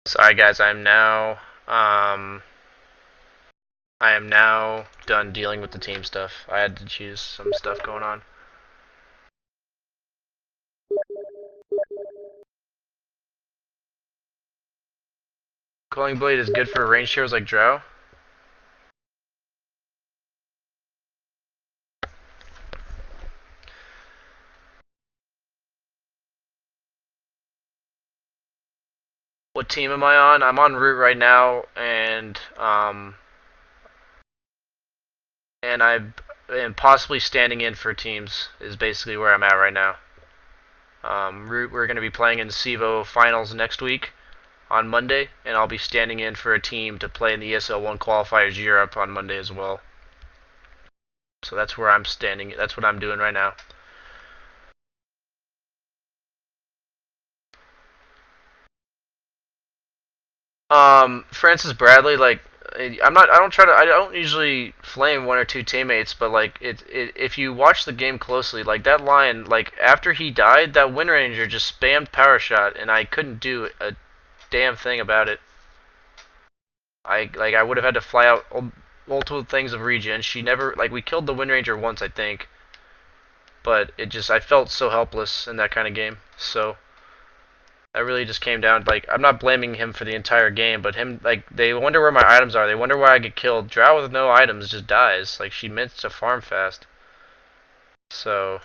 Sorry, guys. I am now done dealing with the team stuff. I had to choose some stuff going on. Culling Blade is good for range heroes like Drow. What team am I on? I'm on Root right now, and I am possibly standing in for teams is basically where I'm at right now. Root, we're going to be playing in CEVO finals next week on Monday, and I'll be standing in for a team to play in the ESL 1 qualifiers Europe on Monday as well. So that's where I'm standing. That's what I'm doing right now. Francis Bradley, like, I don't usually flame one or two teammates, but like, if you watch the game closely, like that line, like after he died, that Wind Ranger just spammed power shot, and I couldn't do a damn thing about it. I would have had to fly out multiple things of regen. She never, like, we killed the Wind Ranger once, I think, but I felt so helpless in that kind of game. So that really just came down, like, I'm not blaming him for the entire game, but him, like, they wonder where my items are. They wonder why I get killed. Drow with no items just dies. Like, she meant to farm fast. So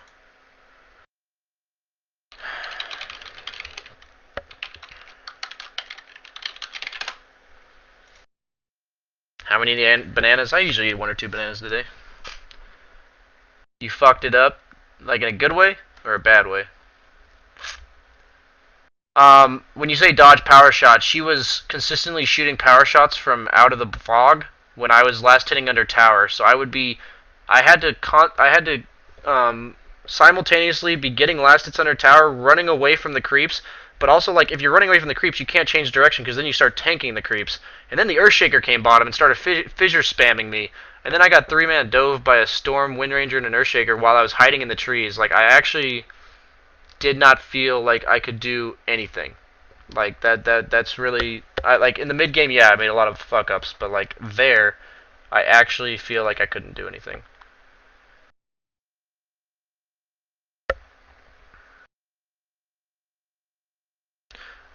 how many bananas? I usually eat one or two bananas a day. You fucked it up, like in a good way or a bad way? When you say dodge power shot, she was consistently shooting power shots from out of the fog when I was last hitting under tower. So I had to simultaneously be getting last hits under tower, running away from the creeps, but also, like, if you're running away from the creeps, you can't change direction because then you start tanking the creeps. And then the Earthshaker came bottom and started fissure spamming me. And then I got 3-man dove by a Storm, Wind Ranger, and an Earthshaker while I was hiding in the trees. Like, I actually did not feel like I could do anything. Like that's really like in the mid game, yeah, I made a lot of fuck ups, but like there, I actually feel like I couldn't do anything.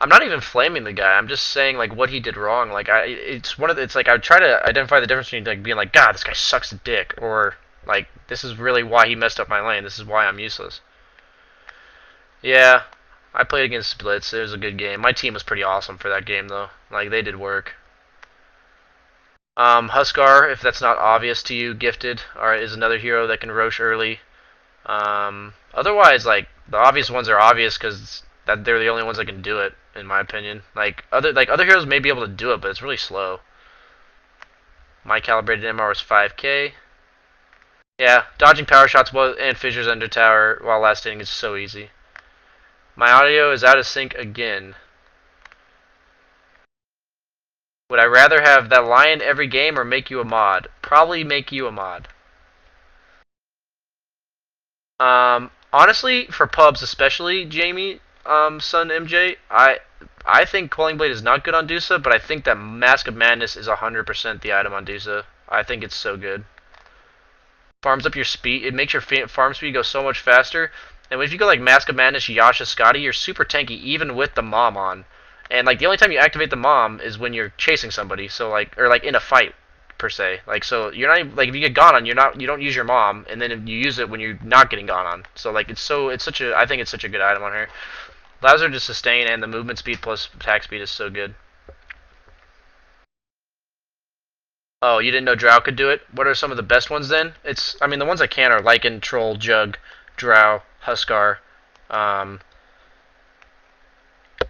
I'm not even flaming the guy. I'm just saying like what he did wrong. Like it's like I try to identify the difference between like being like, God, this guy sucks a dick, or like this is really why he messed up my lane. This is why I'm useless. Yeah, I played against Splits. It was a good game. My team was pretty awesome for that game though. Like they did work. Huskar, if that's not obvious to you, Gifted is another hero that can Rosh early. Otherwise, like the obvious ones are obvious because that they're the only ones that can do it, in my opinion. Like other heroes may be able to do it, but it's really slow. My calibrated MR was 5k. Yeah, dodging power shots and fissures under tower while last hitting is so easy. My audio is out of sync again. Would I rather have that lion every game or make you a mod? Probably make you a mod. Honestly, for pubs especially, Jamie, son MJ, I think Quelling Blade is not good on Dusa, but I think that Mask of Madness is 100% the item on Dusa. I think it's so good. Farms up your speed. It makes your farm speed go so much faster. And if you go like Mask of Madness, Yasha, Scotty, you're super tanky even with the mom on. And like the only time you activate the mom is when you're chasing somebody. So like or like in a fight per se. Like so you're not even, like if you get gone on, you don't use your mom, and then you use it when you're not getting gone on. So like it's such a I think it's such a good item on her. Allows her to sustain, and the movement speed plus attack speed is so good. Oh, you didn't know Drow could do it? What are some of the best ones then? I mean, the ones I can are Lycan, Troll, Jug, Drow, Huskar.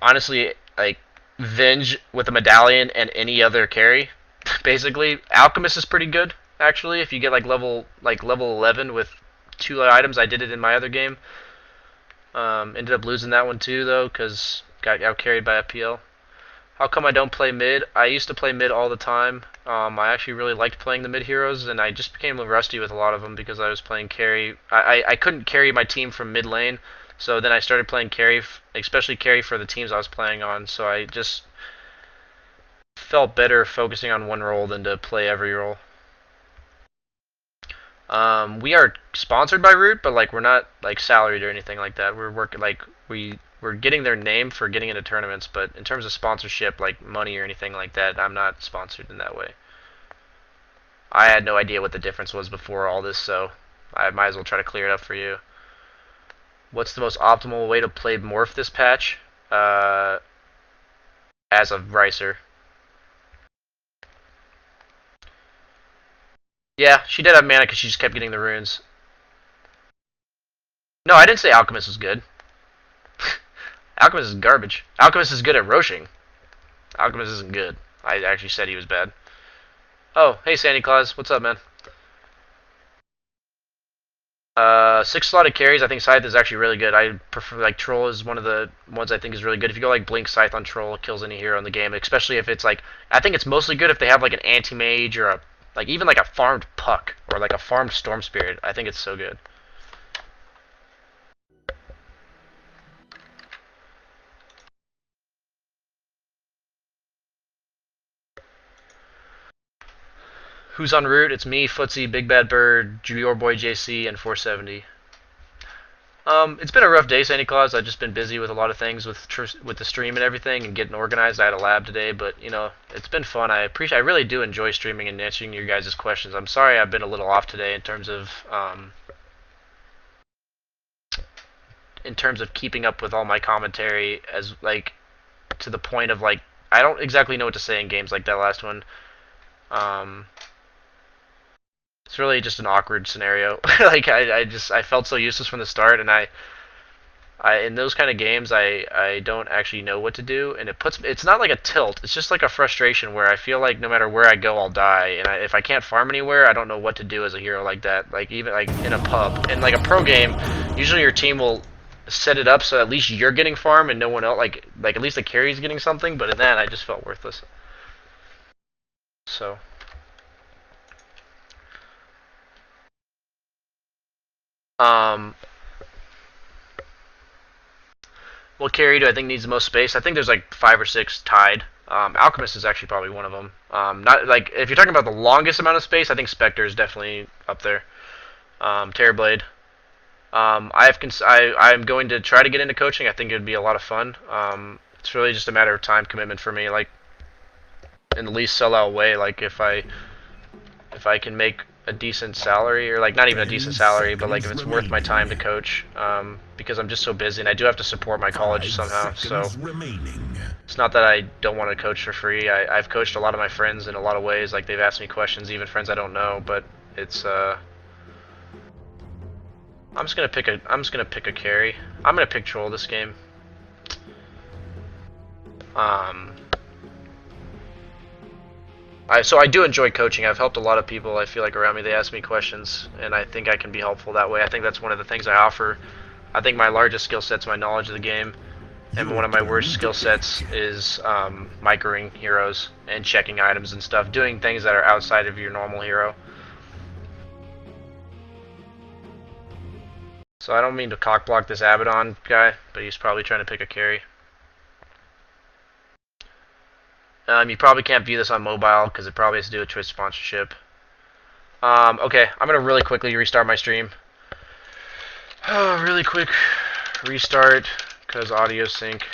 Honestly, like, Venge with a Medallion and any other carry, basically. Alchemist is pretty good, actually, if you get, like level 11 with 2 items. I did it in my other game. Ended up losing that one too, though, because got out-carried by a PL. How come I don't play mid? I used to play mid all the time. I actually really liked playing the mid heroes, and I just became rusty with a lot of them because I was playing carry. I couldn't carry my team from mid lane, so then I started playing carry, especially carry for the teams I was playing on, so I just felt better focusing on one role than to play every role. We are sponsored by Root, but like we're not like salaried or anything like that. We're working like we're getting their name for getting into tournaments, but in terms of sponsorship, like money or anything like that, I'm not sponsored in that way. I had no idea what the difference was before all this, so I might as well try to clear it up for you. What's the most optimal way to play Morph this patch? As a Ricer. Yeah, she did have mana because she just kept getting the runes. No, I didn't say Alchemist was good. Alchemist is garbage. Alchemist is good at roshing. Alchemist isn't good. I actually said he was bad. Oh, hey Santa Claus, what's up, man? 6-slotted carries, I think Scythe is actually really good. I prefer, like, Troll is one of the ones I think is really good. If you go, like, Blink Scythe on Troll, it kills any hero in the game, especially if it's, like, I think it's mostly good if they have, like, an Anti-Mage or a, like, even, like, a farmed Puck or, like, a farmed Storm Spirit. I think it's so good. Who's on route? It's me, Footsie, Big Bad Bird, Your Boy JC, and 470. It's been a rough day, Santa Claus. I've just been busy with a lot of things with the stream and everything and getting organized. I had a lab today, but you know, it's been fun. I really do enjoy streaming and answering your guys' questions. I'm sorry I've been a little off today in terms of keeping up with all my commentary, as like to the point of like I don't exactly know what to say in games like that last one. It's really just an awkward scenario. Like I felt so useless from the start, and I in those kind of games I don't actually know what to do, and it's not like a tilt. It's just like a frustration where I feel like no matter where I go I'll die, and if I can't farm anywhere, I don't know what to do as a hero like that. Like even like in a pub, in like a pro game, usually your team will set it up so at least you're getting farm and no one else, like at least the carry's getting something, but in that I just felt worthless. So what carry do I think needs the most space? I think there's like 5 or 6 tied. Alchemist is actually probably one of them. Not like if you're talking about the longest amount of space, I think Spectre is definitely up there. Terrorblade. I'm going to try to get into coaching. I think it would be a lot of fun. It's really just a matter of time commitment for me. Like, in the least sellout way. Like, if I can make a decent salary, or like not even a decent salary, but like if it's worth my time to coach, because I'm just so busy and I do have to support my college somehow. So it's not that I don't want to coach for free. I've coached a lot of my friends in a lot of ways. Like, they've asked me questions, even friends I don't know. But it's I'm just gonna pick a carry. I'm gonna pick troll this game. So I do enjoy coaching. I've helped a lot of people, I feel like, around me. They ask me questions, and I think I can be helpful that way. I think that's one of the things I offer. I think my largest skill set's my knowledge of the game, and one of my worst skill sets is microing heroes and checking items and stuff, doing things that are outside of your normal hero. So I don't mean to cockblock this Abaddon guy, but he's probably trying to pick a carry. You probably can't view this on mobile because it probably has to do with Twitch sponsorship. Okay, I'm gonna really quickly restart my stream. Really quick restart because audio sync.